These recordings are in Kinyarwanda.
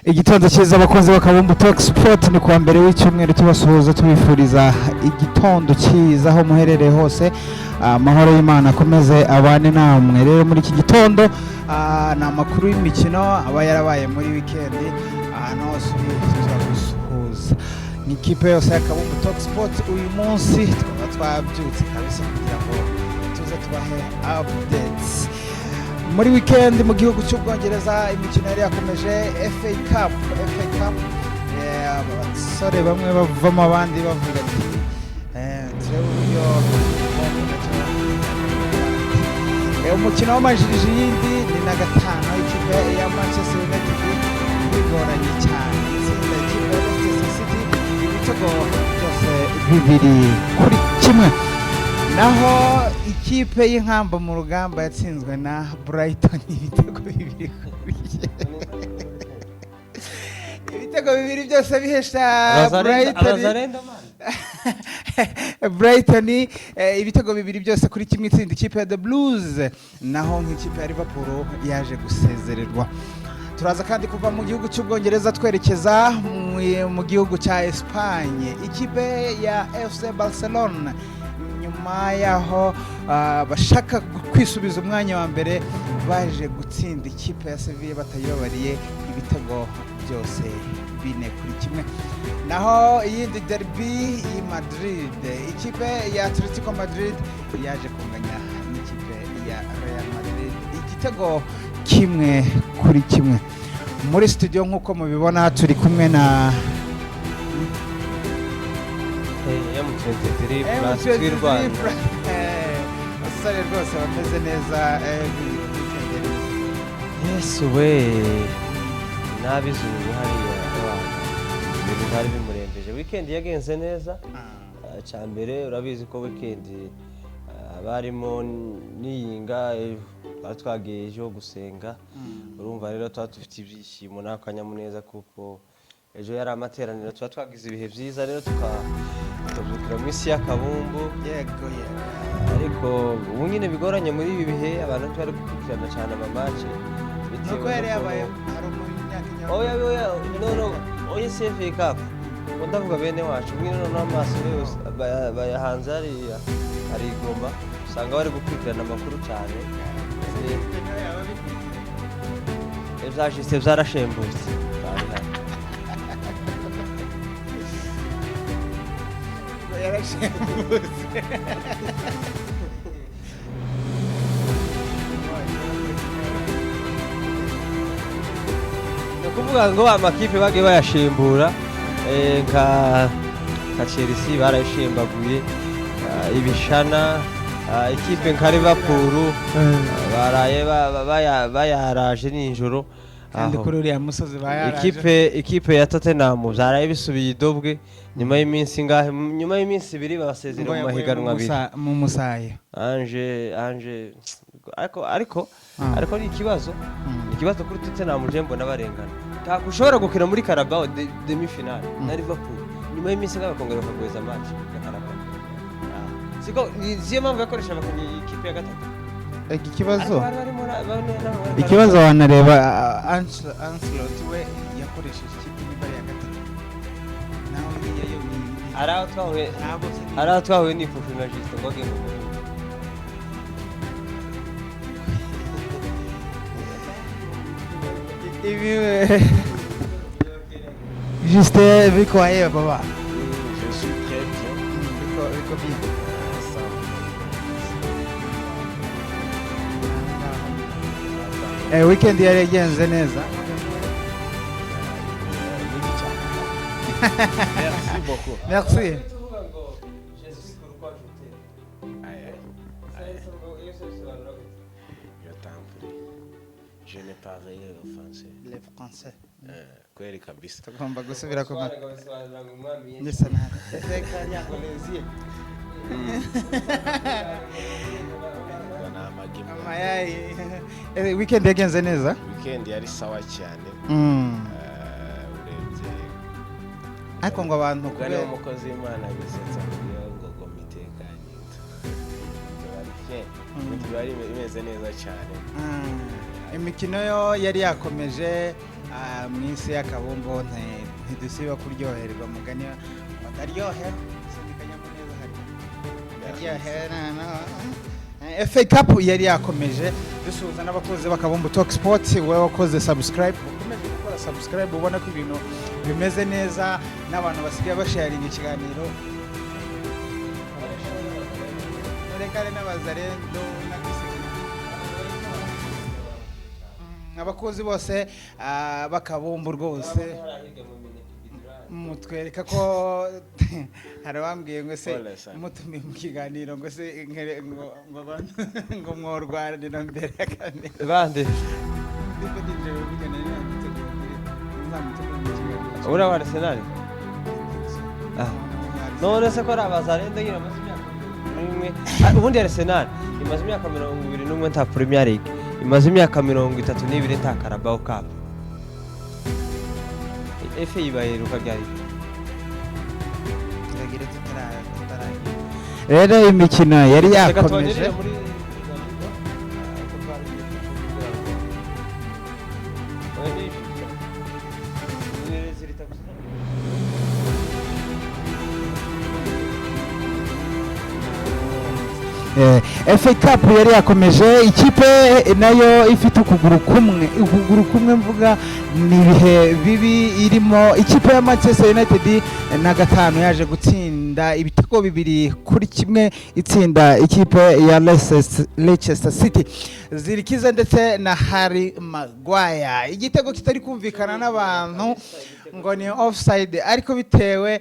Igitondo cyiza abakunzi bakabumbu Talk Sport ni kuwa mbere w'icyumweru tubasuhuza tubifuriza igitondo cyiza aho muherereye hose, amahoro y'Imana akomeze abane namwe. Rero muri iki gitondo ni amakuru y'imikino aba yarabaye muri weekend, ahantu hose turagusuhuza ni ikipe yose y'akabumbu Talk Sport. Uyu munsi twaba twabyutse kabisa kugira ngo tuze tubahe updates. Muri weekend mu gihugu cy'Ubwongereza imikino yari yakomeje FA Cup abasore bamwe bavamo abandi bavuga ati turebe uburyo umukino w'amajiriji yindi ni na gatanu ikipe ya Manchester United bigoranye cyane itsinda ikipe ya Leicester City ibitego byose 2-1. Naho ikipe y'inkamba mu rugamba yatsinzwe na Brighton ibitego 2. Ibitego 2 byose bihesha Brighton ibitego 2 byose kuri kimwe itsinda ikipe ya The Blues. Naho nk'ikipe ya Liverpool yaje gusezererwa. Turaza kandi kuva mu gihugu cy'Ubwongereza twerekeza mu gihugu cya Espagne. Ikipe ya FC Barcelona nyuma yaho bashaka kwisubiza umwanya wa mbere baje gutsinda ikipe ya Sevilla batayobariye ibitego byose 4-1. Naho iyindi derby i Madrid, ikipe ya Atletico Madrid yaje kunganya n'ikipe ya Real Madrid igitego 1-1. Muri studio nk'uko mubibona turi kumwe na asare rwose bameze neza. Yesu we nabizuye hariya ibintu bari bimurembeje. Weekend yagenze neza cyambere, urabizi ko weekend barimo niyinga batwagiye ejo gusenga. Urumva rero twafite ibyishimo n'akanyamuneza kuko ejo yari amateraniro tuba twagize ibihe byiza. Rero tukazukira mu isi y'akabumbu yego ariko ubu nyine bigoranye muri ibi bihe abantu bari gukurikirana cyane amamatch nuko yari yabaye hari oya CFA Cup ndavuga bene wacu mwine n'amaso yose bayahanze hari igoma usanga bari gukurikirana amakuru cyane. Ibyashise byarashembutse kuvuga ngo amakipe bagiye bayashimbura nka Chelsea barayishimbaguye, ibishana ikipe nka Liverpool baraye bayaraje nijoro kandi kuri uriya musozi bayaraje. Ikipe ya Tottenham zaraye bisubiye idobwe nyuma y'iminsi 2 basezera mu mahiganwa abiri mu Musaye. Ange ariko ni ikibazo kuri Tottenham mbona barengana. Takushobora gukina muri Carabao demi finale na Liverpool nyuma y'iminsi bakongera bakagweza match ya Carabao. Siko niyo mpamvu yakoresha abakinnyi ikipe ya gatatu. Ikibazo wanareba Ancelotti we yakoresheje ikipe y'ibari ya gatatu. Naho niyo aratwawe n'ifufu na Justin ngo agende mu Juste biko aye baba. Je suis très bien. Biko bien. Weekend yari yagenze neza. Merci beaucoup. Merci. Je ne parle le français. Le français. Kweli kabisa. Tugomba gusubira ku weekend yagenze neza. Weekend yari sawa cyane. Urebye ariko ngo abantu kubera umukozi w'Imana bisetsa ngo gomitekanye. Bari imeze neza cyane. Imikino yo yari yakomeje mu isi y'akabumbo ntidusiba kuryoherwa mugani bataryohera akanyamuneza hari FA Cup yari yakomeje dusuhuza n'abakozi b'akabumbo Talk Sport wowe wakoze subscribe ukomeje gukora subscribe ubona ko ibintu bimeze neza n'abantu basigaye basharinga ikiganiro Rekare n'abazarendo abakozi bose bakabumbu rwose mutwereka ko hari bambwiye ngo se mutumiye mu kiganiro ngo se ngo mworwanira mbere kandi bande ura wa Arsenal none se ko abazarendo yira amazi imyaka ubundi Arsenal imaze imyaka 21 nta Premier League imaze imyaka 32 nta Carabao Cup FA ibaheruka ryari rero imikino yari yakomeje FA Cup yari yakomeje ikipe nayo ifite ukuguru kumwe mvuga ni ibihe bibi irimo ikipe ya Manchester United na gatanu yaje gutsinda ibitego 2-1 itsinda ikipe ya Leicester City Zirikiza ndetse na Harry Maguire igitego kitari kumvikana n'abantu ngo ni offside ariko bitewe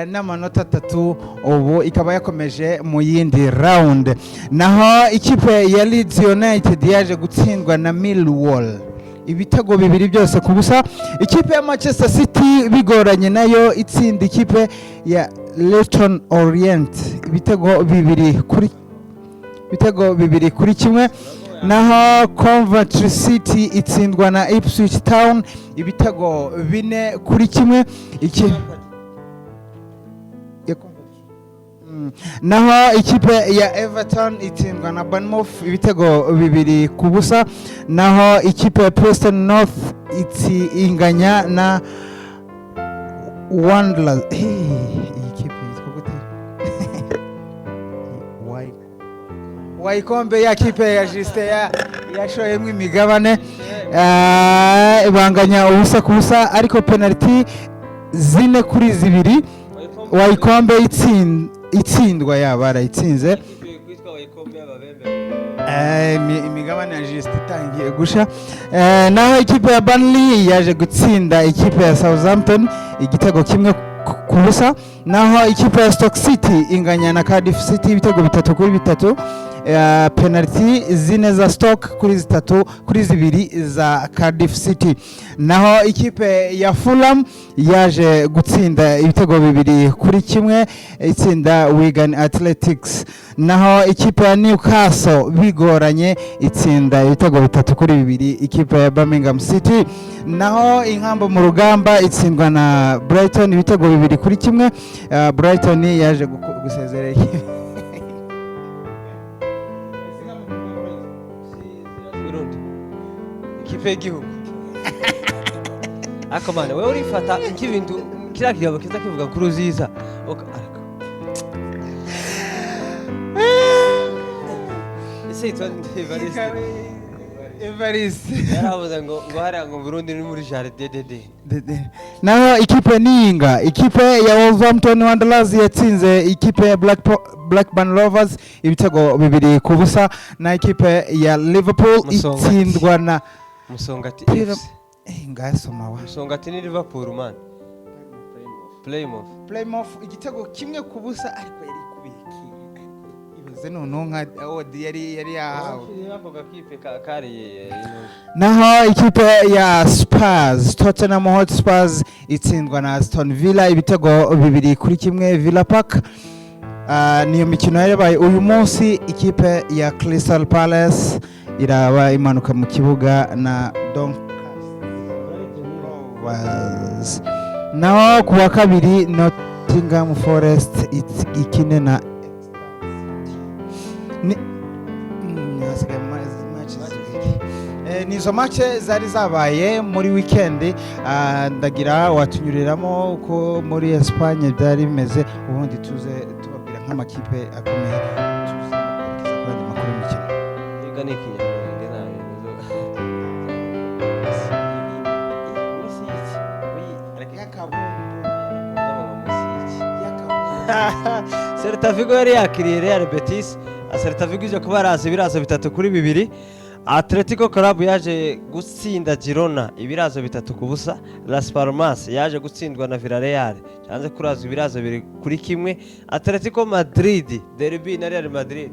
n'amanota 3 ubu ikaba yakomeje mu yindi round naho ikipe ya Leeds United yaje gutsindwa na Millwall ibitego 2 byose ku busa ikipe ya Manchester City bigoranye nayo itsinda ikipe ya Leyton Orient ibitego 2-1 naho Coventry City itsindwa na Ipswich Town ibitego 4-1 naho ikipe ya Everton itsindwa na Bournemouth ibitego 2 ku busa naho ikipe ya Preston North inganya na Wanderers ikipe yitwa gute Waikombe ya kipe ya Juste yashoyemwe imigabane banganya ubusa ku busa ariko penalty 4-2 Waikombe itsindwa barayitsinze imigabane ya Juste itangiye gusha naho ikipe ya Burnley yaje gutsinda ikipe ya Southampton igitego 1 ku busa naho ikipe ya Stoke City inganya na Cardiff City ibitego 3-3 penalty 4 za Stoke kuri 2 za Cardiff City naho ikipe ya Fulham yaje gutsinda ibitego 2-1 itsinda Wigan Athletics naho ikipe ya Newcastle bigoranye itsinda ibitego 3-2 ikipe ya Birmingham City naho inkambo mu rugamba itsindwa na Brighton ibitego 2-1 Brighton yaje gusezerera ikipe y'igihugu akamana wewe urifata nk'ibintu kiriya kigabo kiza kivuga kuri uziza ese itwa Evariste yaravuze ngo hariya ngo Burundi ni muri jardin dede naho ikipe ninga ikipe ya Wolverhampton Wanderers yatsinze ikipe ya Blackburn Rovers ibitego 2 ku busa na ikipe ya Liverpool itsindwa na Musongati ngasoma wa Musongati ni Liverpool man Plymouth igitego 1 ku busa ariko yari kubiki ibaze none nka odi yari yahawe naho ikipe ya Spurs Tottenham Hotspur itsindwa na Aston Villa ibitego 2-1 Villa Park niyo mikino yabaye uyu munsi ikipe ya Crystal Palace iraba imanuka mu kibuga na Doncaster naho kuwa kabiri Nottingham Forest ikine na ni izo match zari zabaye muri weekend, ndagira watunyuriramo uko muri Espagne byari bimeze, ubundi tuze tubabwira nk'amakipe akomeye, tuze kwerekeza ku yandi makuru y'imikino. Ega ni ikinyamwenge nawe Celta Vigo yari yakiriye Real Betis. Celta Vigo ije kubaraza ibirazo 3-2. Atletico Club yaje gutsinda Girona ibirazo 3-0. Las Palmas yaje gutsindwa na Villarreal cyanze kurazwa ibirazo 2-1. Atletico Madrid derby na Real Madrid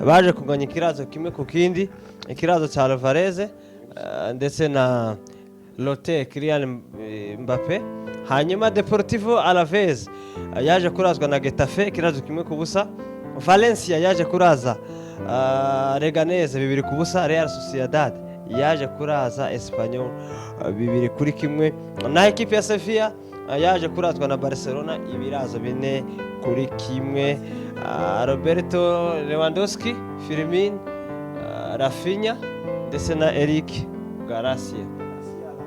baje kunganya ikirazo kimwe ku kindi, ikirazo cya Alvarez ndetse na Lotte Kylian Mbappe. Hanyuma Deportivo Alaves yaje kurazwa na Getafe ikirazo kimwe ku busa. Valencia yaje kuraza Leganés 2-0. Real Sociedad yaje kuraza Espanyol 2-1. Na ekipe ya Sevilla yaje kurazwa na Barcelona ibirazo 4-1. Roberto Lewandowski, Firmin, Rafinha ndetse na Eric Garcia.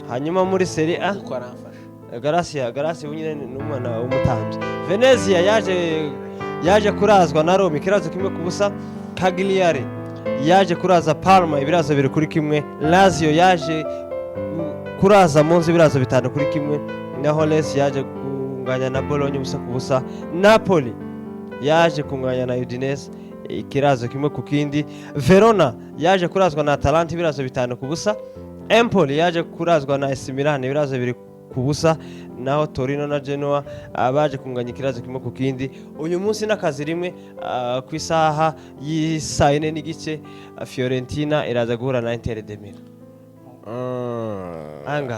Hanyuma muri Serie A uko aramfasha Garcia unyine n'umwana w'umutambyi. Venezia yaje kurazwa na Roma ikirazo kimwe ku busa. Cagliari yaje kuraza Parma ibirazo 2-1. Lazio yaje kuraza Monza ibirazo 5-1. naho Lecce yaje kunganya na Bologna ubusa ku busa. Napoli yaje kunganya na Udinese ikirazo kimwe ku kindi. Verona yaje kurazwa na Atalanta ibirazo 5-0. Empoli yaje kurazwa na AC Milan ibirazo 2-0. naho Torino na Genoa baje kunganya ikirazo kimwe ku kindi. Uyu munsi n'akazi rimwe ku isaha y'isa 4 n'igice Fiorentina iraza guhura na Inter de Milan.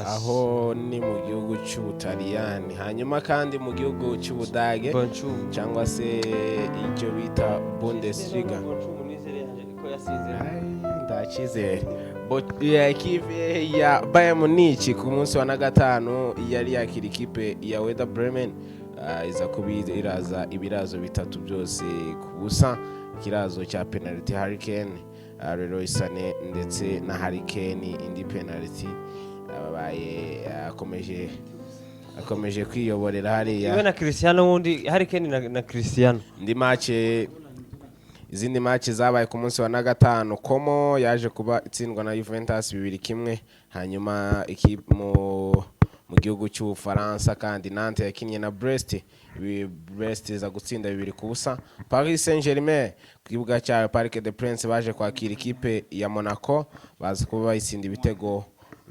aho ni mu gihugu cy'Ubutaliyani, hanyuma kandi mu gihugu cy'Ubudage cyangwa se icyo bita Bundesliga. Ndakizere ekipe ya Bayern Munich ku munsi wa 5 yari yakira ikipe ya Werder Bremen, iza kubiraza ibirazo 3 byose ku busa. Ikirazo cya penalty Harry Kane, Leroy Sané ndetse na Harry Kane indi penalty abaye akomeje kwiyoborera hariya. Iwe na Cristiano wundi Harry Kane na Cristiano. Izindi match zabaye ku munsi wa 5, Como yaje kuba itsindwa na Juventus 2-1. hanyuma mu gihugu cy'Ubufaransa kandi Nantes yakinnye na Brest iza gutsinda 2-0. Paris Saint-Germain ku kibuga cya Parc des Princes baje kwakira ikipe ya Monaco, baza kuba bayitsinda ibitego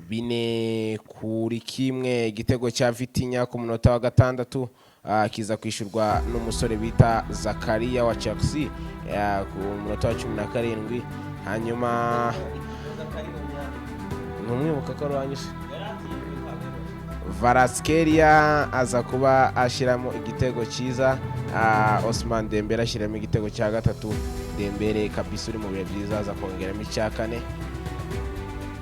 4-1. igitego cya Vitinha ku munota wa 6 kiza kwishurwa n'umusore bita Zakaria wa Chelsea ku munota wa 17. hanyuma numwibuka ko rwanyise Varaskelia aza kuba ashiramo igitego cyiza. Ousmane Dembele ashiramo igitego cya 3. Dembele kabisa uri mu bihe byiza aza kongeramo icya 4.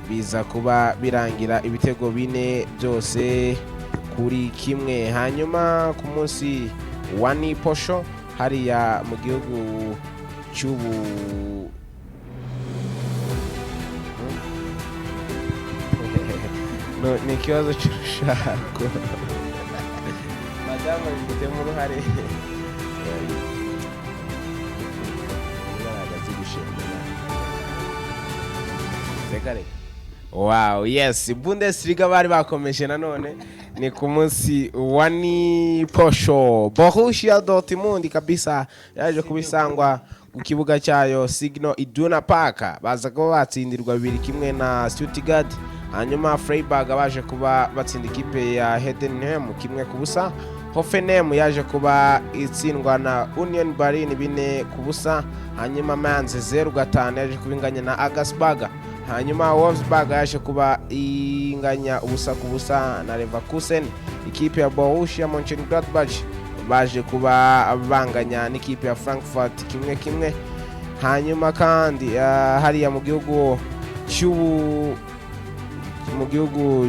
biza kuba birangira ibitego 4 byose kuri kimwe. hanyuma ku munsi wa Niposho hariya mu gihugu ni ikibazo cy'urushako madamu bifitemo uruhare wow, yes, Bundesliga bari bakomeje nanone ni ku munsi wa Niposho. Borussia Dortmund kabisa yaje kubisangwa ku kibuga cyayo Signal Iduna Park, baza kuba batsindirwa 2-1 na Stuttgart. hanyuma Freiburg baje kuba batsinda ikipe ya Heidenheim 1-0. Hoffenheim yaje kuba itsindwa na Union Berlin 4-0. hanyuma Mainz 0-5 yaje kubinganya na Augsburg. hanyuma Wolfsburg yaje kuba inganya ubusa ku busa na Leverkusen. ikipe ya Borussia Mönchengladbach baje kuba banganya n'ikipe ya Frankfurt 1-1. hanyuma kandi hariya mu gihugu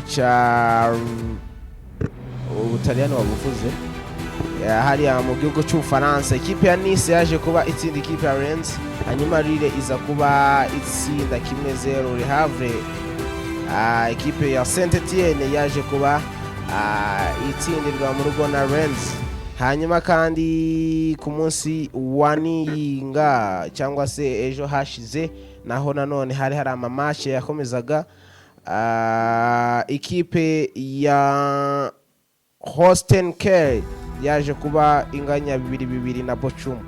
cya Ubutaliyani wabuvuze, hariya mu gihugu cy'Ubufaransa ikipe ya Nice yaje kuba itsinda ikipe ya Rennes. hanyuma Lille iza kuba itsinda 1-0 Le Havre ikipe ya Saint Etienne yaje kuba itsindirwa mu rugo na Rennes. Hanyuma kandi ku munsi wa niyinga cyangwa se ejo hashize naho nanone hari amamashe yakomezaga. Ikipe ya Holstein Kiel yaje kuba inganya 2-2 na Bochum.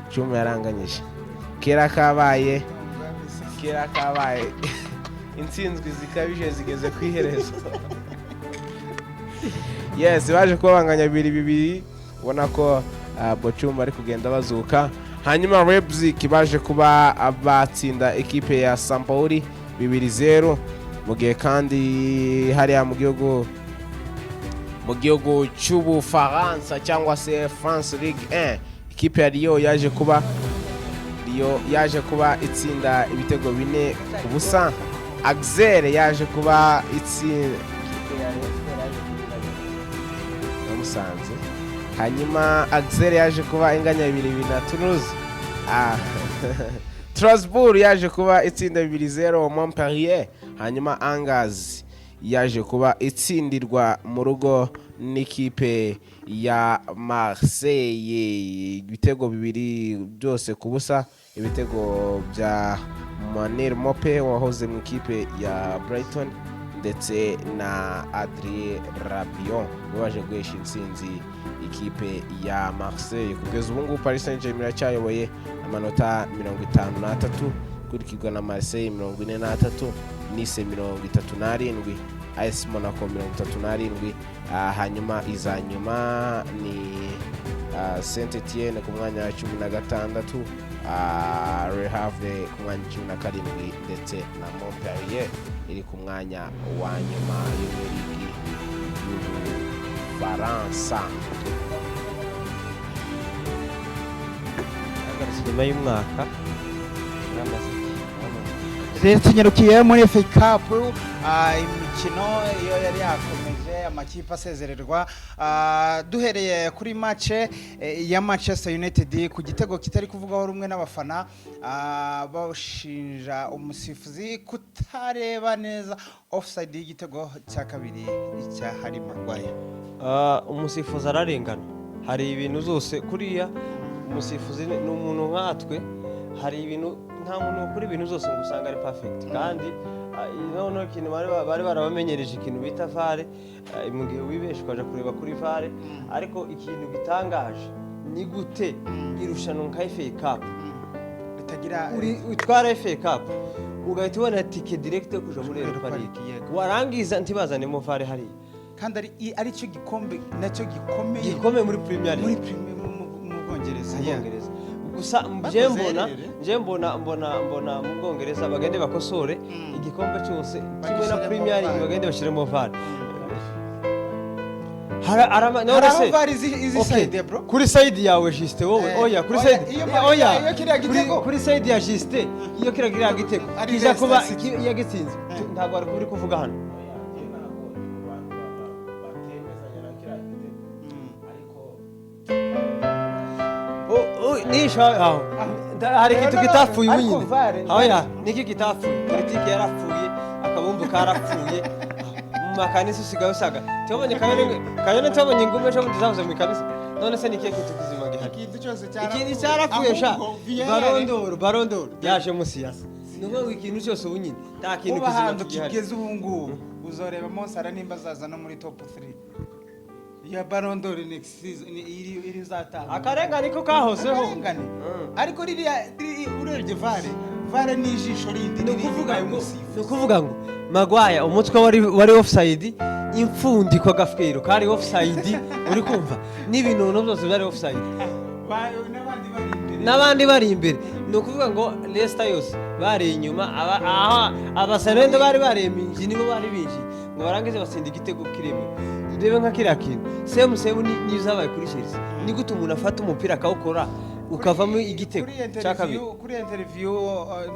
Chum yaranganyije kera kabaye intsinzwi zikabije zigeze kwiherezo. Yes, baje kuba banganya 2-2 ubona ko Bochum ari kugenda bazuka. Hanyuma Leipzig baje kuba batsinda ikipe ya Sampaoli 2-0 mu gihe kandi hariya mu gihugu cy'Ubufaransa cyangwa se France Ligue 1 ikipe ya Lyon yaje kuba itsinda ibitego 4-0. Auxerre yaje kuba itsinda Musanze. Hanyuma Auxerre yaje kuba inganya 2-2 na Toulouse. Strasbourg yaje kuba itsinda 2-0 Montpellier. Hanyuma Angers yaje kuba itsindirwa mu rugo n'ikipe ya Marseille ibitego 2 byose ku busa. Ibitego bya Manuel Mope wahoze mu ikipe ya Brighton ndetse na Adrien Rabiot baje guhesha intsinzi ikipe ya Marseille. Kugeza ubu ngubu Paris Saint-Germain iracyayoboye amanota 53 kurikirwa na Marseille 43, Nice 37, AS Monaco 37. Hanyuma izanyuma ni Saint Etienne ku mwanya wa 16, Le Havre ku mwanya wa 17 ndetse na Montpellier iri ku mwanya wa nyuma y'Uburigi y'Ubufaransa. nyuma y'umwaka rero tunyarukiye muri FA Cup. Imikino iyo yari yakomeje amakipe asezererwa. Duhereye kuri match ya Manchester United ku gitego kitari kuvugaho rumwe n'abafana bawushinja umusifuzi kutareba neza offside y'igitego cya kabiri cya Harry Maguire. Umusifuzi ararengana, hari ibintu zose kuriya umusifuzi ni umuntu nkatwe, hari ibintu nta muntu ukuri ibintu zose ngo usanga ari perfect kandi none ikintu bari barabamenyereje ikintu bita VAR mu gihe wibeshe ukaje kureba kuri VAR. Ariko ikintu gitangaje ni gute irushanwa nka FA Cup bitagira utwara FA Cup ugahita ubona ticket direct yo kuja muri Europa League warangiza ntibazanemo VAR hari kandi ari cyo gikombe nacyo gikomeye muri Premier League mu Bwongereza. Gusa nje mbona mu Bwongereza bagende bakosore igikombe cyose kimwe na Premier League bagende bashiremo VAR. Hari VAR izi side bro. Kuri side yawe Juste wowe oya kuri side oya kuri side ya Juste iyo kiragira gitego kija kuba yagitsinze ntabwo ari kuri kuvuga hano. Nisha hari kitu gitafuye ubunyine haya niki gitafuye politiki yarapfuye akabumbu karapfuye mu makanisa usigaye usaga tubonye kayone tubonye ngume cyo tuzavuze mu kanisa none se nikiye kitu kizima gihari ikindi cyarapfuye sha barondoro yaje musiyasa nuko ikintu cyose ubunyine nta kintu kizima kigeze ubu ngubu uzoreba Monsara nimba zaza no muri top 3 ya Ballon d'Or next season iri zatanga akarengane ko kahozeho ariko riri urebye VAR ni ijisho rindi ni kuvuga ngo Maguire umutwe wari offside imfundiko gafwero kari offside uri kumva n'ibintu byose byari offside n'abandi bari imbere ni ukuvuga ngo Leicester yose bari inyuma abaserende bari baremije nibo bari binji ngo barangize batsinda igitego kiremwe. Rebe nka kiriya kintu semu ni zabaye kuri Chelsea ni gute umuntu afata umupira akawukora ukavamo igitego cya kabiri. Kuri interview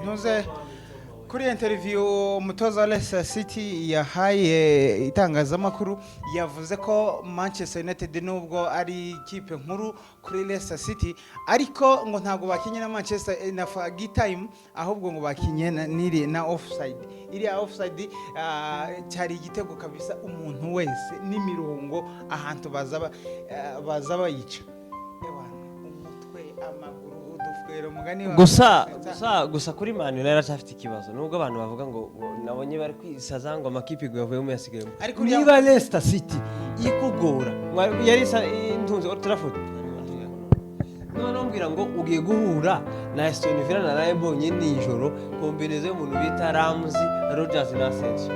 ntuze kuri interview umutoza wa Leicester City yahaye itangazamakuru yavuze ko Manchester United nubwo ari ikipe nkuru kuri Leicester City ariko ngo ntabwo bakinye na Manchester na Fagi time ahubwo ngo bakinye na offside iriya offside cyari igitego kabisa umuntu wese n'imirongo ahantu baza bayica umutwe amaguru udufwero mugani gusa kuri Man United aracafite ikibazo nubwo abantu bavuga ngo nabonye bari kwisaza ngo amakipe gavuyemo yasigayemo niba Leicester City ikugora yari intunze Old Trafford none mbwira ngo ugiye guhura na Aston Villa na Rayibonye nijoro kombinezo y'umuntu bita Ramsey Rodgers na Asensio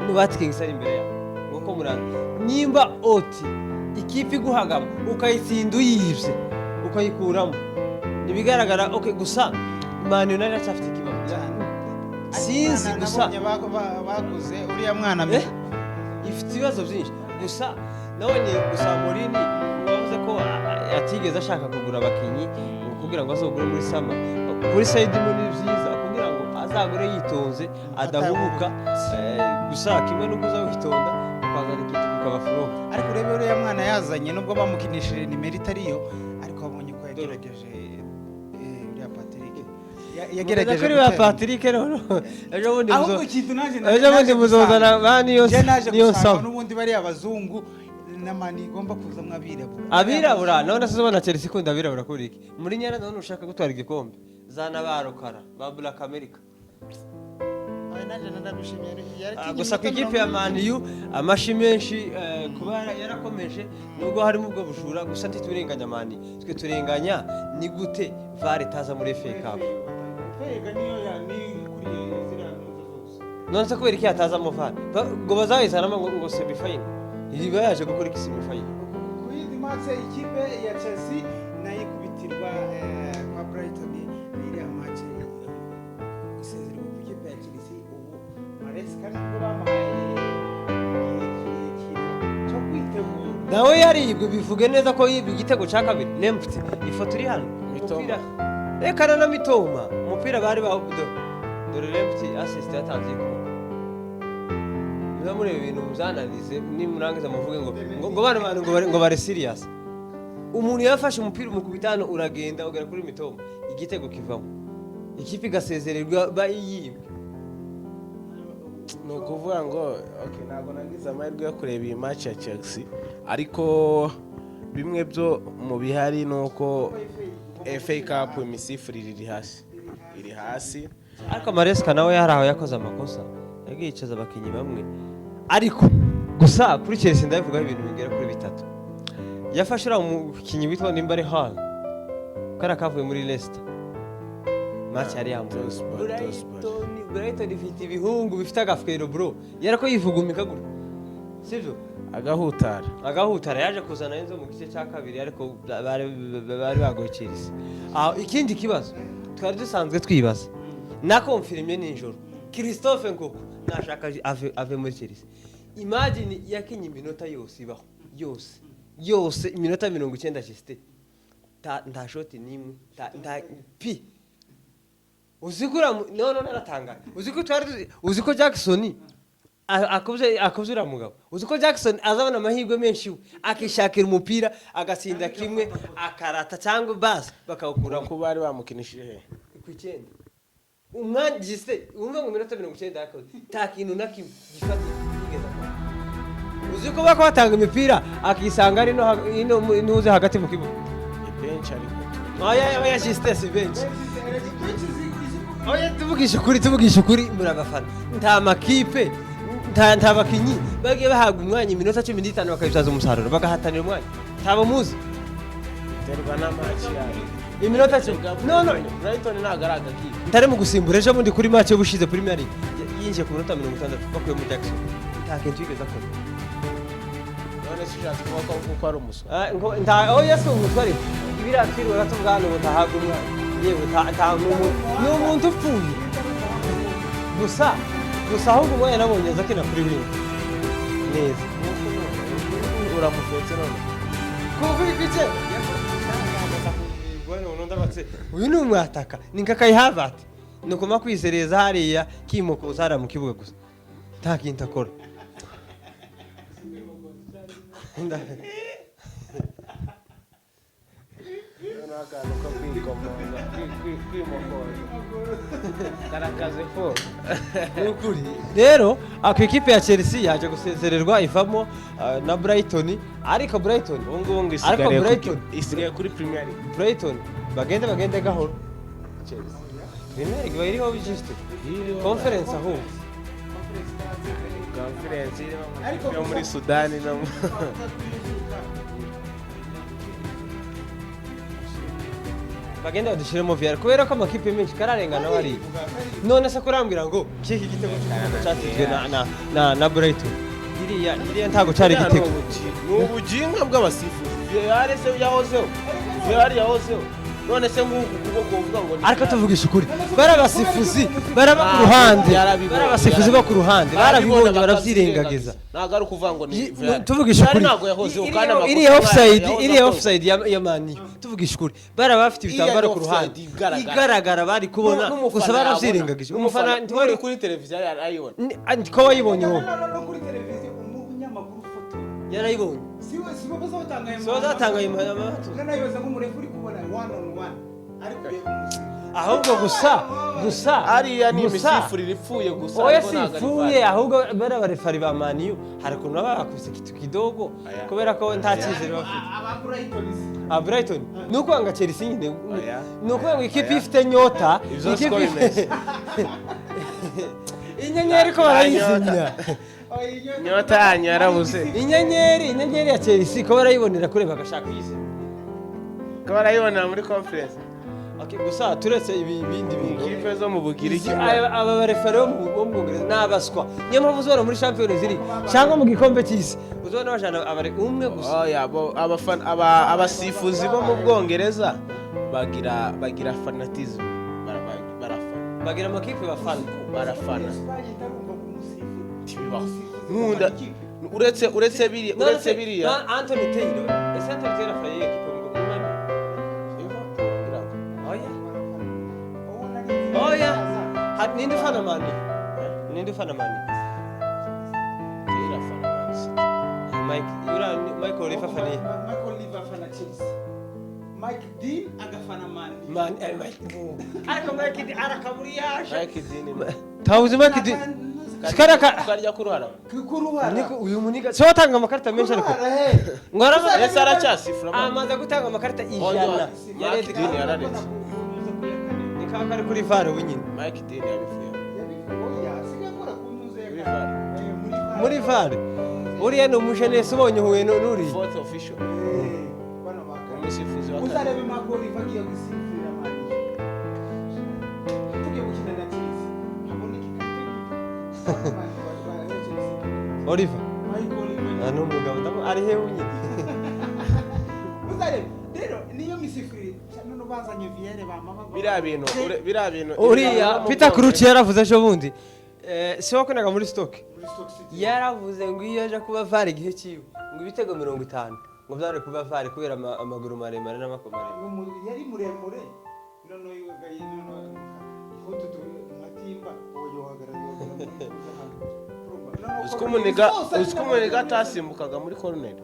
nubatikingisa imbere yawe nguko muranga nimba oti ikipe guhagama ukayitsinda uyivye ukayikuramo nibigaragara okay gusa Man United acafite ikibazo sinzi gusa baguze uriya mwana ifite ibibazo byinshi gusa nabonye gusa Mourinho wavuze ko atigeze ashaka kugura abakinyi kugira ngo azogure muri sama kuri side muri byiza kugira ngo azagure yitonze adahubuka gusa kimwe no kuza witonda kwazana ikintu bikaba flow ariko urebe uriya mwana yazanye nubwo bamukinishije nimero itariyo ariko babonye ko yagerageje uriya Patrick yagerageje kuri wa Patrick rero ejo bundi muzozana bani yo saba n'ubundi bari abazungu namani igomba kuzamwa abirabura none se ubona Chelsea ikunda abirabura kuri iki muri nyana none ushaka gutwara igikombe zana barokara ba Black America gusa ku ikipe ya Man U amashi menshi kuba yarakomeje nubwo harimo ubwo bujura gusa ntiturenganya Man U twe turenganya ni gute VAR itaza muri FA Cup none se kubera iki yataza mu VAR ngo bazayizanamo ngo semi final iriba yaje gukora iki semi final kuri match ikipe ya Chelsea nayo kubitirwa kwa Brighton iriya match isezerwa ku ikipe ya Chelsea ubu Maresca nubwo bamuhaye cyo kwitegura nawe yaribwe bivuge neza ko yibwe igitego cya kabiri Lempty ifoto iri hano Mitoma reka na Mitoma umupira bari dore Lempty assist yatanze ko muri ibintu muzanalize ni murangiza muvuge ngo bana ngo bare serious umuntu yafashe umupira umukubitano uragenda ugera kuri Mitoma igitego kivamo ikipe gasezererwa bayiyimwe no kuvuga ngo okay ntabwo nagize amahirwe yo kureba iyi match ya Chelsea ariko bimwe byo mu bihari nuko FA Cup imisifurire iri hasi ariko Maresca nawe yaraho yakoze amakosa yagiye yicaza abakinyi bamwe ariko gusa kuri Chelsea ndavuga ibintu bingera kuri bitatu yafashe umukinyi witwa Nimbare Hall kara kavuye muri Leicester match yari yambaye Brighton ifite ibihungu bifite agafwero bro yarako yivugumika gura sivyo agahutara yaje kuzana Enzo mu gice cya kabiri ariko bari bagoye Chelsea ikindi kibazo twari dusanzwe twibaza na confirmé ninjoro Christophe Nkoko nashaka ave muri Chelsea imagine yakinye iminota yose ibaho yose iminota 90 giste nta shoti nimwe nta pi uzikura no naratanga uziko Jackson akuzura mugabo uziko Jackson azabona amahirwe menshi akishakira umupira agasinda kimwe akarata cyangwa base bakawukura ko bari bamukinishije ku 9 umwanya giste umwe mu minota 90 yakoze ta kintu nakimwe gifata kigeza uziko bako batanga imipira akisanga ari no ntuze hagati mu kibuga bench ariko oya giste si bench oya tuvugisha ukuri muri abafana nta makipe nta bakinyi bagiye bahaga umwanya iminota 15 bakabisaza umusaruro bagahatanira umwanya ntabo muzi terwa na match yayo iminota 10 no Brighton nagaraga kipe ntare mu gusimbura ejo bundi kuri match yo bushize Premier League yinje ku minota 60 bakuye mu Jackson nta kintu yigeze akora none sijati ko ari umuswa nta oya so umutware ibiratwirwa gatubwana ubutahaga umwanya yewe nta n'umuntu upfuye gusa ahubwo umwanya nabonye aza kina kuri wino neza uramufetse none kuko ikice uyu ni umwataka ni nka Kai Havertz ni ukuma kwisereza hariya kimukuza hariya mu kibuga gusa nta kintu akora akantu ko kwikomoza kwimokoza karakaze fo ukuri rero ku ikipe ya Chelsea yaje gusezererwa ivamo na Brighton ariko Brighton ubu ngubu isigaye kuri Premier League. Brighton bagende gahoro Premier League bayiriho bijiste conference aho conference yo muri Sudani no bagenda badushiremo VR kubera ko amakipe menshi kararengana bari none se kurambira ngo kiki gitego cyatijwe na Brighton iriya ntago cyari gitego n'ubujinga bw'abasifuzi VR se yahozeho none se nk'uku kuboko uvuga ngo ariko tuvugisha ukuri barabasifuzi baraba ku ruhande barabasifuzi bo ku ruhande barabibonye baravyirengagiza ntago ari ukuvuga ngo ni tuvugisha ukuri ntago yahozeho kandi iriya offside ya mani tuvugisha ukuri baraba bafite ibitambaro ku ruhande igaragara bari kubona gusa baravyirengagije umufana ntiwari kuri televiziyo yarayibona ko wayibonye wowe kuri televiziyo umunyamakuru foto yarayibonye sibo bazotangaye bazotangaye amatu nanayoza nk'umurefu uri kubona one on one ariko ahubwo gusa ariya ni imisifurire ipfuye gusa oya sipfuye ahubwo bara barefari ba maniyu hari kuntu baba bakubise kitu kidogo kubera ko nta cyizere bafite Brighton nuko anga Chelsea nyine nuko anga ikipe ifite nyota ikipe inyenyeri ko barayizimya nyota yanyu yarabuze inyenyeri ya Chelsea ko barayibonera kure bagashaka izi ko barayibonera muri conference. Okay, gusa turetse ibindi bintu ikipe zo mu Bugiriki aba barefari bo mu Bwongereza n'abaswa niyo mpamvu uzora muri Champions League cyangwa mu gikombe cy'isi uzona bajana abare umwe gusa oya abafana abasifuzi bo mu Bwongereza bagira fanatism barafana bagira amakipe barafana nkunda uretse biriya Anthony Taylor Anthony Taylor afaye ekipe oya ninde ufana mani Michael Oliver fana Chelsea Mike Dean agafana mani ariko Mike Dean arakaburiyaje Mike Dean tawuzi Mike Dean karya kuruhara niko uyu muniga so watanga amakarita menshi ariko ngora ese aracyasifura amaze gutanga amakarita ijana Mike Dean yararetse nikaba kari kuri VAR wenyine Mike Dean yabifuye muri VAR uriya ni umujenesi ubonye huye n'uri fourth official umusifuzi wa uzarebe Michael Oliver agiye gusifura mani tugiye gukina na Chelsea habona Oliver ni umugabo ari hewe nyine uzarebe rero niyo misifuri none bazanye VR bamama biriya bintu uriya Peter Crouch yaravuze ejo bundi si wakonaga muri stock yaravuze ngo iyo aje kuba VAR igihe kiwe ngo ibitego 50 ngo byari kuba VAR kubera amaguru maremare n'amakomare yari muremure none yogaye none ikoto matimba oyo hagarara usikumuniga atasimbukaga muri corner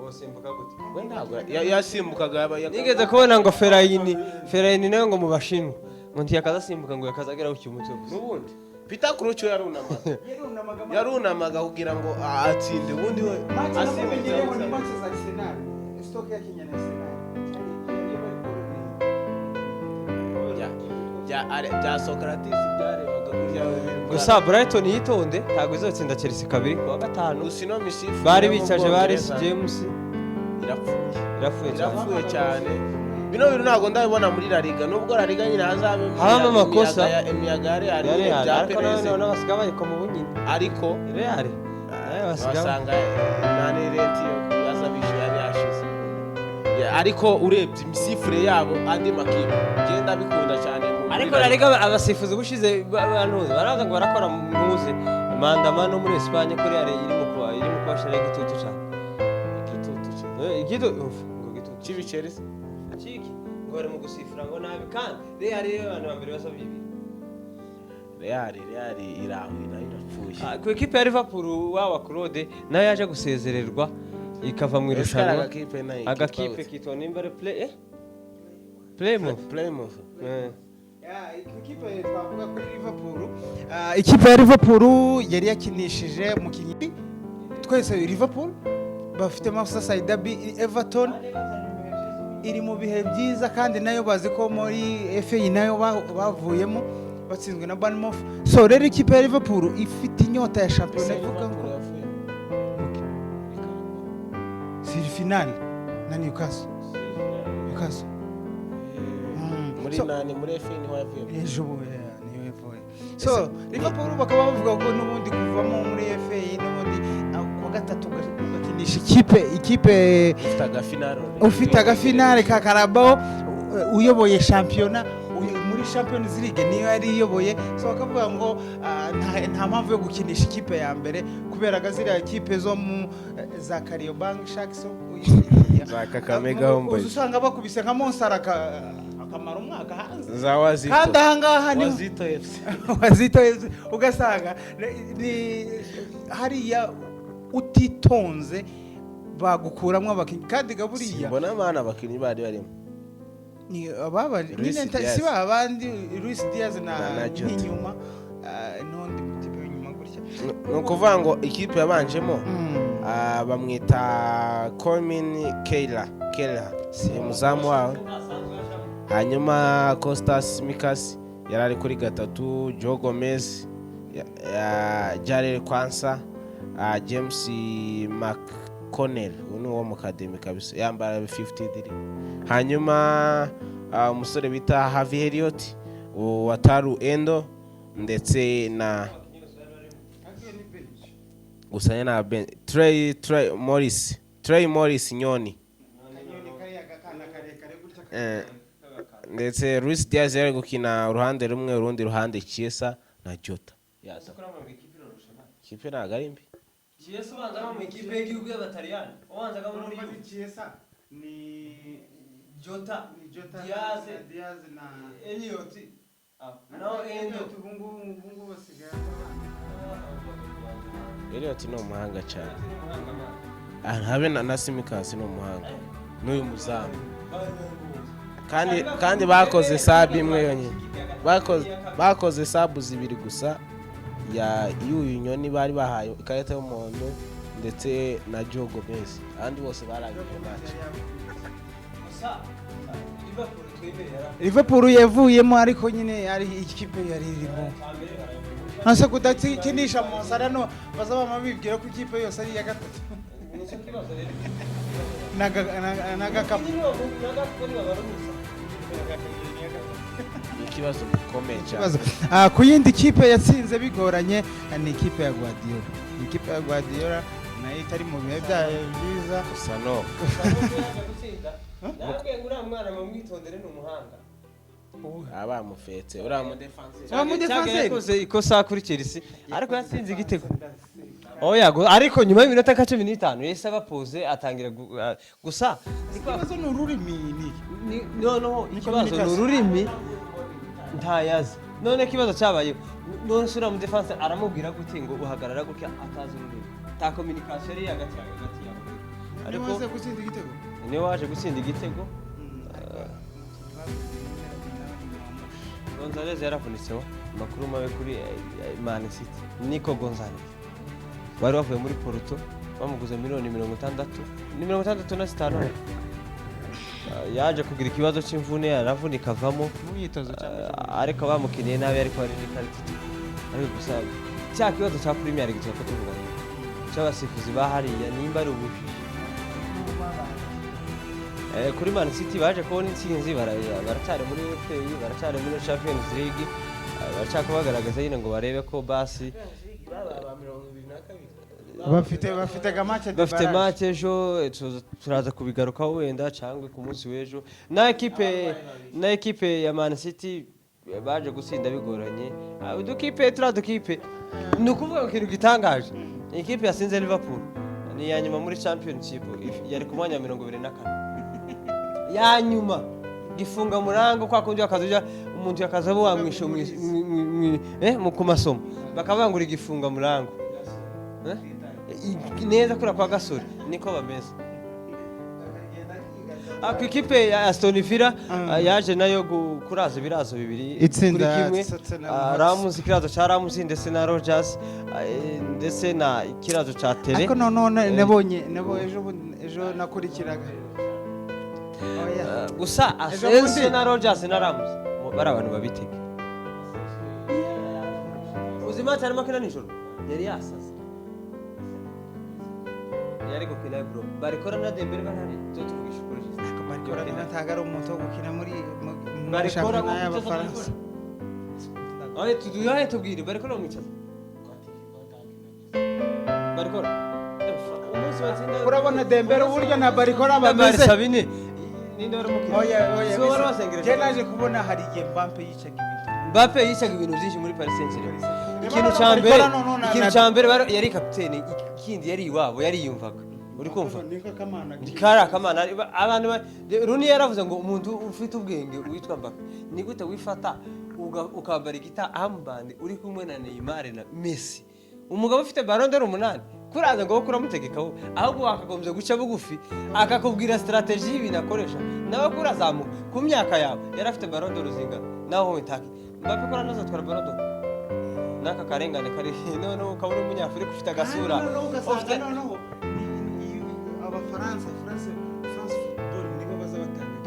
osimbuka gute we ntabwo yasimbukaga nigeze kubona ngo Fellaini nayo ngo mu Bashinwa ngo ntiyakazasimbuka ngo yakazagera ku umutwe gusa n'ubundi Peter Crouch yarunamaga kugira ngo atsinde ubundi we asimbukira ni match za Arsenal stock ya Kenya na Arsenal bya Socrates byarebaga kurya gusa Brighton yitonde ntago izotsinda Chelsea kabiri kwa gatanu usino misifu bari bicaje bari James irapfuye cyane bino bintu ntago ndabibona muri La Liga nubwo La Liga nyine hazabe amakosa imiyaga hari bya Perez ariko basiga bayiko mu bunyine ariko Real basanga nane renti yo yazabishe yari yashize ariko urebye imisifure yabo andi makipe genda bikunda cyane ariko La Liga abasifuzi bushize banuze baraza ngo barakora muze mandamano muri Espagne ko Real irimo kubashira igitutu cyane igitutu Chelsea chiki ngo bari mu gusifura ngo nabi kandi Real abantu bambere basa bibi Real iraho nayo irapfuye. ku ekipe ya Liverpool wa Claude nayo yaje gusezererwa ikava mu irushanwa. Agakipe kitwa Nimbere Plymouth. Ikipe twavuga kuri Liverpool, ikipe ya Liverpool yari yakinishije umukinnyi twese Liverpool bafite Manchester City, Everton iri mu bihe byiza kandi nayo bazi ko muri FA nayo bavuyemo batsinzwe na Bournemouth. So rero ikipe ya Liverpool ifite inyota ya shampiyona ivuga ngo siri finale na Newcastle. muri FA niho yavuye. Niyo yavuye. So Liverpool bakaba bavuga ko n'ubundi kuvamo muri FA n'ubundi ku gatatu gakinisha ikipe ufite agafinale ka Carabao uyoboye shampiyona muri Champions League niyo yari iyoboye. So bakavuga ngo nta mpamvu yo gukinisha ikipe ya mbere kubera gazira ikipe zo mu za Kariobangi Sharks za Kakamega Homeboyz usanga bakubise nka Monster akamara umwaka hanze za Wazito kandi ahangaha ni Wazito FC ugasanga ni hariya utitonze bagukuramwe abakinyi kandi gaburiya mbona amana abakinyi bari barimo ni ababari si babandi Luis Diaz na inyuma n'undi mutipe w'inyuma gutya. Nukuvuga ngo ikipe yabanjemo bamwita Colmin Keila si muzamu wawe, hanyuma Costas Mikas yarari kuri gatatu, Joe Gomez, Jarel Kwanza, James McConnell uwo mu academy kabisa yambara 53, hanyuma umusore bita Harvey Elliott, Wataru Endo ndetse na gusanya na Trey Morris Nyoni ndetse Luis Diaz yari gukina uruhande rumwe, urundi ruhande Chiesa na Jota. Ikipe ntago ari mbi. Chiesa ubanza mu ikipe y'igihugu y'Abataliyani ubanza muri Chiesa ni Jota Diaz na Elliott no Endo bungu basigaye. Elliott ni umuhanga cyane. Habe na Simikasi ni umuhanga n'uyu muzamu kandi bakoze sub imwe yonyine, bakoze sub zibiri gusa ya y'uyu Nyoni bari bahaye ikarita y'umuhondo ndetse na Joe Gomez, abandi bose barangije match. Liverpool yavuyemo ariko nyine ari ikipe yari irimo hasa kudakinisha Monsarano bazaba mabibwira ko ikipe yose ari ya gatatu naga kapu ikibazo gikomeye cyane. Ku yindi kipe yatsinze bigoranye ni ikipe ya Guardiola. Ikipe ya Guardiola nayo itari mu bihe byayo byiza gusa no uriya mwana mwitondere ni umuhanga abamufetse uriya mudefenseur yakoze ikosa kuri Chelsea ariko yatsinze igitego. Ariko nyuma y'iminota 15 yese abapoze atangira gusa ikibazo ni ururimi ikibazo ni ururimi ntayazi. None kibazo cyabaye none sura mu defense aramubwira gute ngo uhagarara gutya atazi ururimi, ta communication yari hagati yabo. Ariko waje gutsinda igitego waje gutsinda igitego. Gonzalez yaravunitseho makuru mabe kuri Man City. Nico Gonzalez bari bavuye muri Porto bamuguze miliyoni 65 yaje kugira ikibazo cy'imvune yaravunika avamo mu myitozo ariko bamukiniye nabi ariko ari n'ikarita ariko gusa cya kibazo cya Premier League cyo kuvuga cy'abasifuzi bahariya nimba ari ubushi kuri Man City baje kubona intsinzi baracyari muri FA baracyari muri Champions League baracyakabagaragaza nyine ngo barebe ko basi bafite match ejo turaza kubigarukaho wenda cyangwa ku munsi w'ejo. Na ekipe ya Man City baje gutsinda bigoranye. Udukipe ni ukuvuga ikintu gitangaje. Ikipe yasinze Liverpool ni ya nyuma muri Championship yari ku mwanya 24 ya nyuma gifunga murango kwa kundi akazuja umuntu yakaza bo wamwisho mu masomo bakabangura igifunga murango neza kura kwa gasore niko bameze. Ku ikipe ya Aston Villa yaje nayo kuraza ibirazo bibiri kuri kimwe, Ramos ikirazo cha Ramos ndetse na Rodgers ndetse na ikirazo cha Tere. Ariko none nabonye ejo nakurikiraga gusa Asensio na Rodgers na Ramos bari abantu babitege. Uzima cyane makina nijoro yari yasaze yari gukina bro barikora na Dembele kanari cyo tuvugisha ukuri barikora natagara umuntu wo gukina muri barikora y'Abafaransa. Aye tuduye tubwire barikora umwicaza barikora urabona Dembele uburyo na barikora bameze sabine ninde wari mukina oya je naje kubona hari igihe Mbappe yicaga ibintu byinshi muri Paris Saint-Germain. Ikintu cyambere yari kapiteni, ikindi yari iwabo yari yumvaga. Uri kumva? Ndikara kamana abantu Runi yaravuze ngo umuntu ufite ubwenge witwa Mbappe ni gute wifata ukambara igita ambande uri kumwe na Neymar na Messi. Umugabo ufite Ballon d'Or 8 kuraza ngo kuramutegeka ahubwo wakagombye guca bugufi akakubwira strategy y'ibintu akoresha nawe kurazamuka ku myaka yawe yari afite Ballon d'Or zinga naho witaki Mbappe kora nazo twara Ballon d'Or naka karengane kari none ukabura umunyafurika ufite agasura ufite Abafaransa France football nibo baza batanga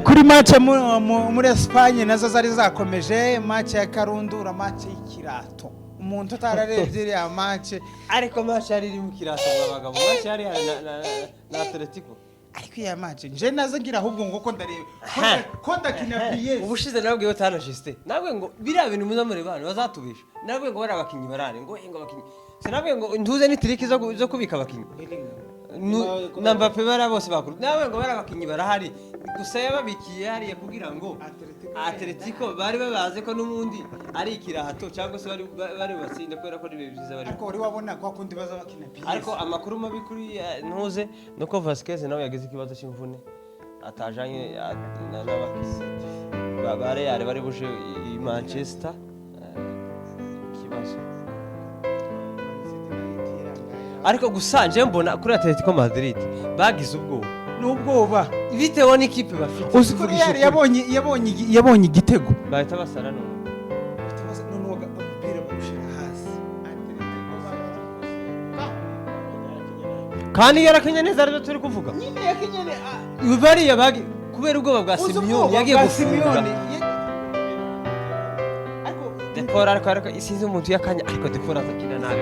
kuri match muri Espagne nazo zari zakomeje, match ya karundura, match y'ikirato. Umuntu utararebye iriya match ariko match yari iri mu kirato abagabo, match yari na Atletico. Ariko iya match nje nazo ngira ahubwo ngo ko ndareba ko ndakina PS ubushize nabwiye utana Justin nabwiye ngo biriya bintu muzamure bana bazatubisha, nabwiye ngo bari abakinyi barare ngo abakinyi sinabwiye ngo ntuze ni triki zo kubika abakinyi na Mbappe bara bose bakuru nawe ngo bari abakinyi barahari gusa yababikiye hariye kugira ngo Atletico bari babaze ko n'umundi ari ikirahato cyangwa se bari batsinde kubera ko ribe byiza bari ariko wari wabona ko kundi baza bakina PS ariko amakuru mabi kuri ntuze nuko Vasquez nawe yagize ikibazo cy'imvune atajanye n'abakisi bare yari bari buje i Manchester kibazo ariko gusa nje mbona kuri Atletico Madrid bagize n'ubwoba bitewe n'ikipe bafite uzikuri yabonye igitego bahita basara none umupira bawushira hasi kandi yarakenye neza rero turi kuvuga nyine yakenyene bariya bagi kubera ubwoba bwa Simeone yagiye gufunga ariko dekora ariko isinzi umuntu yakanya ariko dekora azakina nabi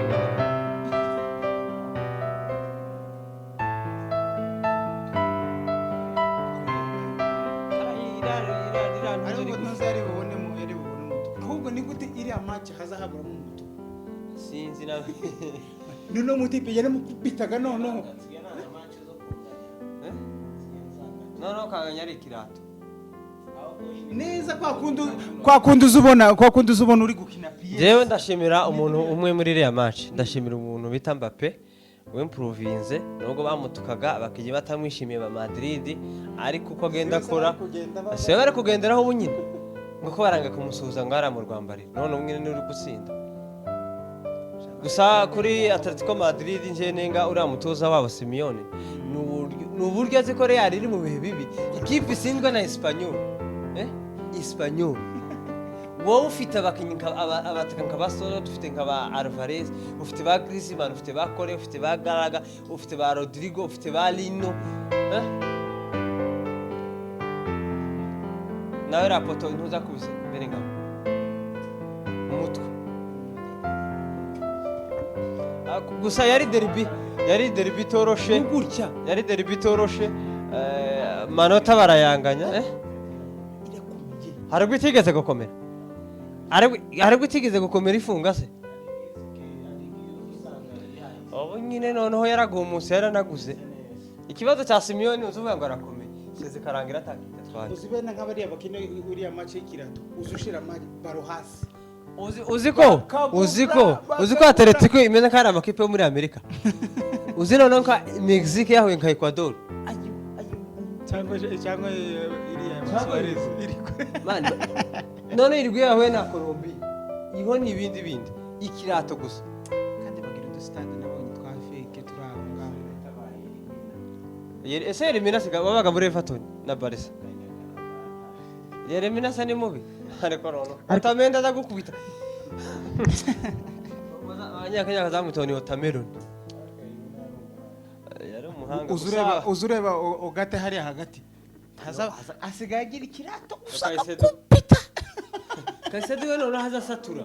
ahubwo ni gute iriya match hazahabura mu mutu sinzi nawe nuno mutipe yari mukubitaga noneho kaganya ari ikirato neza kwa kundi uzubona uri gukina PS. Jewe ndashimira umuntu umwe muri iriya match, ndashimira umuntu bita Mbappe w'improvinze nubwo bamutukaga abakinyi batamwishimiye ba Madrid ariko uko agenda akora se bari kugenderaho ubunyine ngo ko baranga kumusuhuza ngo ara mu Rwambariro none umwe ni uri gutsinda gusa kuri Atletico Madrid nje nenga uri amutoza wabo Simeone n'uburyo aziko Real iri mu bihe bibi ikipe isindwa na Espanyol Espanyol wowe ufite abakinyi abataka nk'abasolo dufite nk'aba Alvarez ufite ba Griezmann ufite ba Kore ufite ba Gallagher ufite ba Rodrigo ufite ba Lino nawe rapoto ntuza kubise mbere ngabo umutwe gusa yari derby toroshe gutya yari derby toroshe manota barayanganya haragwe itigeze gukomera haragwe itigeze gukomera ifunga se abo nyine noneho yaragumuse yaranaguze ikibazo cya Simeone uzuvuga ngo arakomeye seze karangira atakita twaje uzibena nk'abari abakine uriya match y'ikirato uzushira baro hasi uzi ko Atletico imeze nk'ari amakipe yo muri Amerika. Uzi noneho ko Mexique yahuye nka Ecuador. cyangwa iriya Suarez iri Mani none iriguye yahuye na Colombia. Iho ni ibindi ikirato gusa. kandi bagira udustade nabonye twa fake turanga. Ese Yeremina babaga muri Everton na Barca. Yeremina ni mubi. Ariko nono Otamendi azagukubita. Abanyakenya bazamutoni Otameron. Yari umuhanga. Uzureba ogate hariya hagati. Asigaye agira ikirato gusa. Kaisedo we noneho haza satura.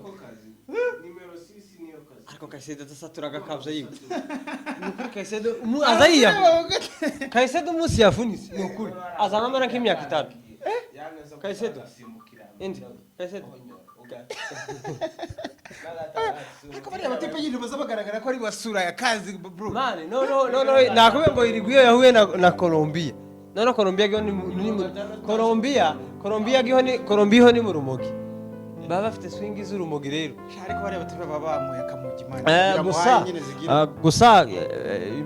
Ariko Kaisedo azasatura agakabya yiwe. Ni ukuri Kaisedo aza yiyaho. Kaisedo umunsi yavunitse ni ukuri. Azamamara nk'imyaka 5. Kaisedo. Indi. Kaisedo. Ariko bariya batipe nyine baza bagaragara ko ari basura ya kazi bro. Mane no nakubwiye ngo iriguye yahuye na Colombia. None Colombia giho ni Colombia ni mu rumogi. Baba bafite swing z'urumogi rero. Ariko bariya batipe baba bamuye akamugi mane. Gusa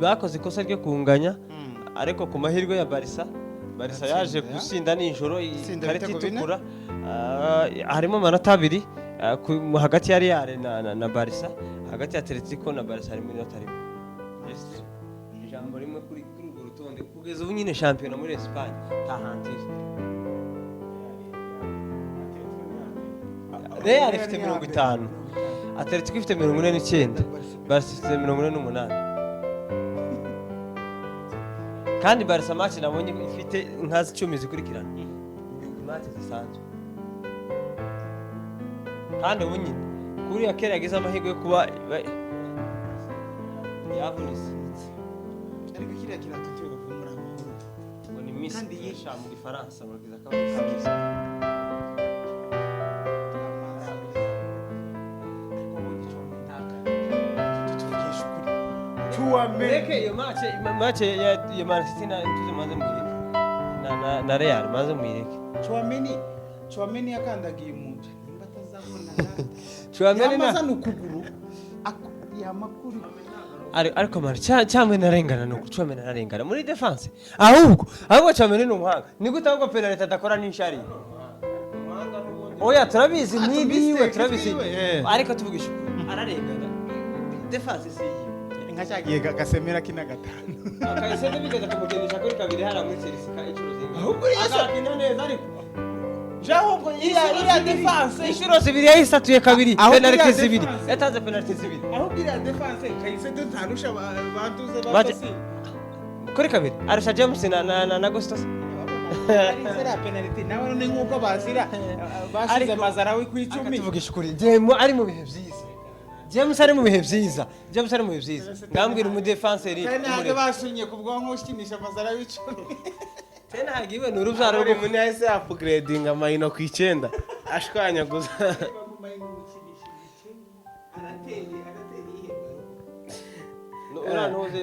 bakoze ikosa ryo kunganya ariko ku mahirwe ya Barca yaje gusinda nijoro ikarita itukura. Harimo amanota 2 hagati ya Real na Barca, hagati ya Atletico na Barca harimo inota 1. Ijambo rimwe kuri urwo rutonde kugeza ubu nyine shampiyona muri Espagne tahantije. Real ifite 50, Atletico ifite 49, Barca ifite 48. Kandi Barca match nabonye ifite nkazi 10 zikurikirana. Match zisanzwe. Kandi ubu nyine kuri ya kera yagize amahirwe yo kuba yavunitse. Ariko kiriya kirato cyo gufungura amahoro. Ngo ni Miss Kandi yisha mu Gifaransa bagize akabazo. Meke iyo match ya Man City na tuze manze mwireke. Na Real manze mwireke. Chouameni yakandagiye umuntu. Nimba atazabona. Chouameni na ukuguru. Yamakuru. Ariko mara cyamwe narengana no Chouameni narengana muri defense. Ahubwo Chouameni ni umuhanga. Ni gute ahubwo penalty adakora n'inshari. Oya turabizi nibiwe turabizi. Ariko tuvugisha ararengana. Defense si Nkacyagiye gasemera kina 5. Kaisedo bigeza kumugenisha kuri 2 hara muri Chelsea ka inshuro zinga. Ahubwo agakina neza ariko. Jahubwo iriya defense inshuro 2 yayisatuye 2 penalty 2. Yatanze penalty 2. Ahubwo iriya defense Kaisedo ntarusha banduze basi. Kuri 2 arusha James na Gustos. Ari penalty nawe ni nkuko basira bashize Mazarawi ku 10. Tuvugisha kuri James ari mu bihe byiza. James ari mu bihe byiza. Ngambwira umu defenseur. Ntabwo basunye ku bwonko ushimisha Mazarawi 10. Tena hagiwe n'urubyaro rwo umuntu yahise upgrading amayino ku 9 ashwanya gusa.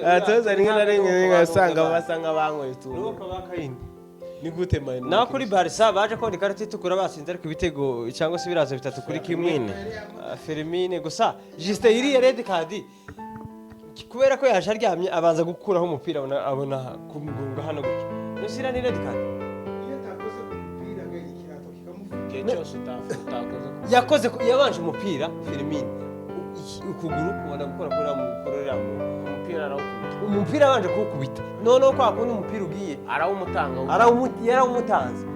Atoza rimwe na rimwe ngasanga basanga bankoye utuntu. Nuko bakayindi. Ni gute mayino? Na kuri Barca baje ko ikarita itukura basinze ariko ibitego cyangwa se birazo 3 kuri kimwe. Firmine gusa juste iri red card. Kubera ko yaje aryamye abanza gukuraho umupira abona kumugunga hano gutyo. Nusira ni red card. Iyo takoze umupira gakirato kikamufuka. Cyose utakoze. Yakoze yabanje umupira Firmine. Ukuguru kubona gukora mukorera umupira arawukubita. Umupira abanje kuwukubita. Noneho kwa kundi umupira ugiye yarawumutanze.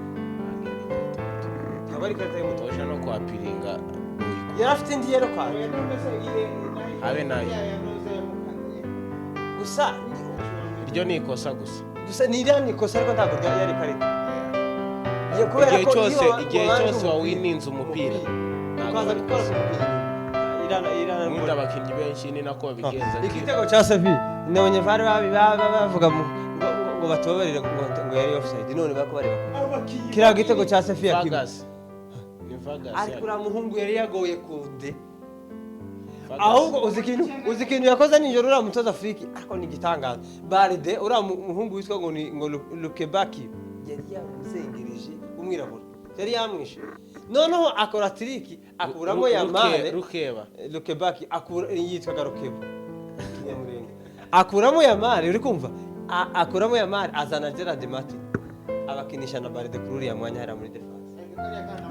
Abari karita y'umutoje no kwapiringa. Yarafite indi yero kwa. Habe nayo. Gusa iryo ni ikosa gusa. Gusa ni irani ikosa ariko ntabwo yari karita. Igihe cyose wawininze umupira. Ntabwo gukora umupira. Mwita abakinnyi benshi ni nako bigenza. Igitego cya Safi nabonye bavuga ngo batoberere ngo yari offside none bakubareba. Kira gitego cya Safi yakimwe. Ni Vargas. Ariko umuhungu yari yagoye kunde. Ahubwo uzikintu yakoze nijoro ura mutoza Afrika ariko ni gitangaza. Barde ura umuhungu witwa ngo Lukebaki yari yamuzengereje umwirabura. yari yamwishe noneho akora triki akuramo ya mare Rukebaki yitwaga Rukeba akuramo ya mare uri kumva akuramo ya mare azana Gerard Martin abakinisha na Barde kuri ya mwanya hari muri defense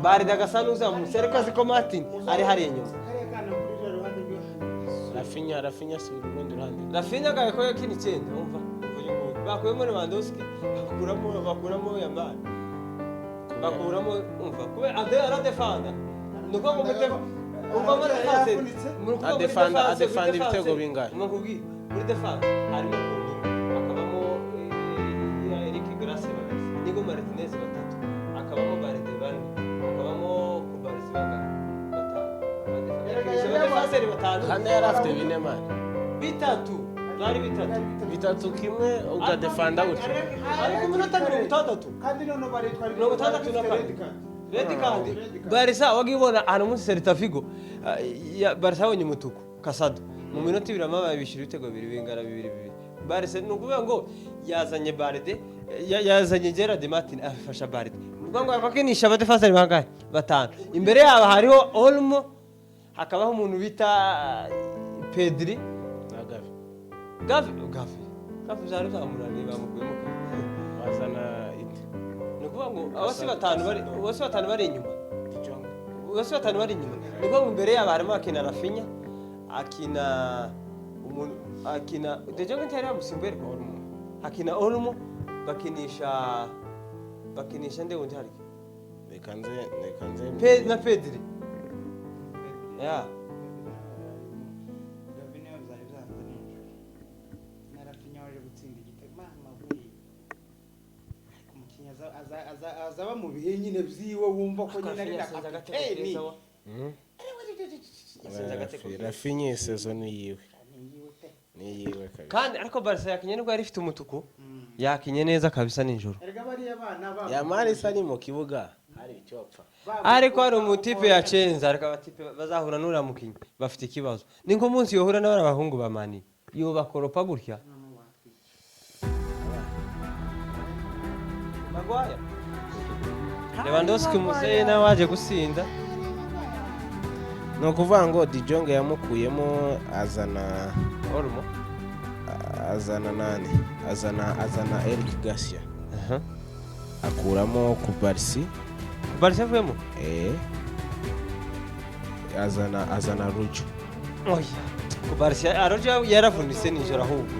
Barde agasanuza mu serekazi ko Martin ari hari inyuma Rafinha si urundi ruhande Rafinha gaye ko yakini cyenda umva bakuyemo Lewandowski bakuramo ya mare bakuramo umva kube adera defanda nuko ngo adefanda ibitego bingahe muri defense harimo akabamo Eric Grace Nigo Martinez batatu akabamo Barde bane akabamo Kubarsi batatu batanu kandi yari afite bine man bitatu kimwe ugadefanda gutyo ariko minota 60 kandi none bari twari 64 Red card Barca wagibona ahantu muri Celta Vigo Barca abonye umutuku Casado mu minota 2 amabaye bishira ibitego bibiri bingara bibiri Barca nukuvuga ngo yazanye Barde yazanye Gerard Martin afasha Barde nukuvuga ngo abakinisha abadefenseur bangahe batanu imbere yabo hariho Olmo hakabaho umuntu bita Pedri na Gavi zari zamurani bamukuyemo bazana nukuvuga ngo abasi batanu bari inyuma nukuvuga ngo imbere yabo harimo akina Rafinha akina De Jong ntari yamusimbere akina Olmo bakinisha ndewe ntari nekanze na Pedri ya azaba mu bihe nyine byiwe wumva ko nyine ari nakapiteni Rafinha season yiwe kabisa kandi ariko Barca yakinye nibwo yari ifite umutuku yakinye neza kabisa ninjoro erega bari abana ba ya mari sari mu kibuga hari icyopfa ariko hari umutipe ya Chenza ariko abatipe bazahura n'ura mukinyi bafite ikibazo ni nko munsi yohura n'abana bahungu ba Mani yo bakoropa gutya Magwaya Lewandowski museye na waje gusinda no kuvuga ngo De Jong yamukuyemo azana Olmo azana Eric Garcia akuramo Kubarsi avuyemo azana Rujo oya Kubarsi Arojo yaravunitse nijoro ahubwo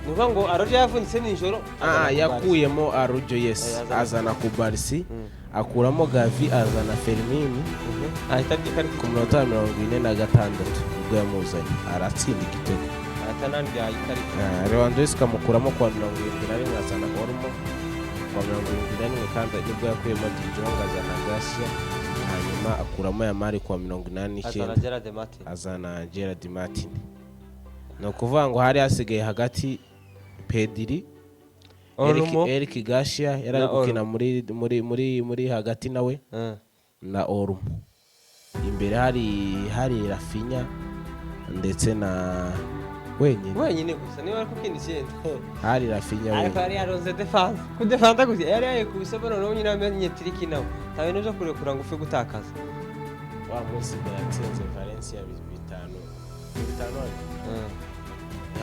nuvuga ngo Arojo yavunitse nijoro yakuyemo Arojo azana Kubarsi akuramo Gavi azana Firmino ahita byikari ku minota 46 ubwo yamuzanye aratsinda igitego atanandi ayikari Lewandowski amukuramo kwa 71 azana Olmo kwa 71 kandi nibwo yakuyemo De Jong azana Garcia hanyuma akuramo ya Mari kwa 89 azana Gerard Martin no kuvuga ngo hari hasigaye hagati Pedri Eric Garcia yari gukina muri hagati nawe na Olmo imbere hari Rafinha ndetse na wenyine gusa niba kukindi cyenda hari Rafinha ariko ari yaronze defense kudefanda gusa yari yakubise none nyine amenye triki nawe tawe nejo kurekura ngo ufe gutakaza wa munsi yaratsinze Valencia 5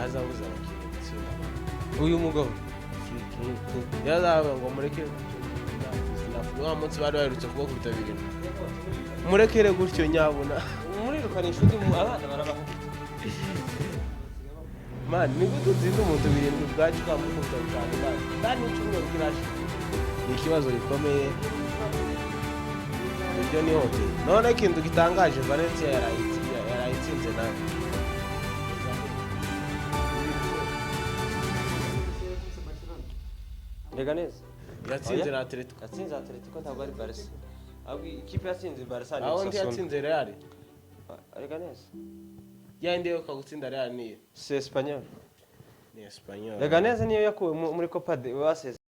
yazabuza abakinnyi gutsinda uyu mugabo yazawe ngo mureke wa munsi bari baherutse kubakubita birimo murekere gutyo nyabuna murirukanisha undi abana barabaho man nigutu zindu umuntu birindwi bwacu kamukubita cyane kandi cyumwe kiraje ni ikibazo gikomeye ibyo ni hote none ikintu gitangaje Valencia yarayitsinze nawe Leganés yatsinze na Atletico ntabwo ari Barca ahubwo ikipe yatsinze Barca ni aho ndi yatsinze Real Leganés yandeyo kagutsinda Real ni c'est espagnol ni espagnol Leganés niyo yakuwe muri Copa de Basese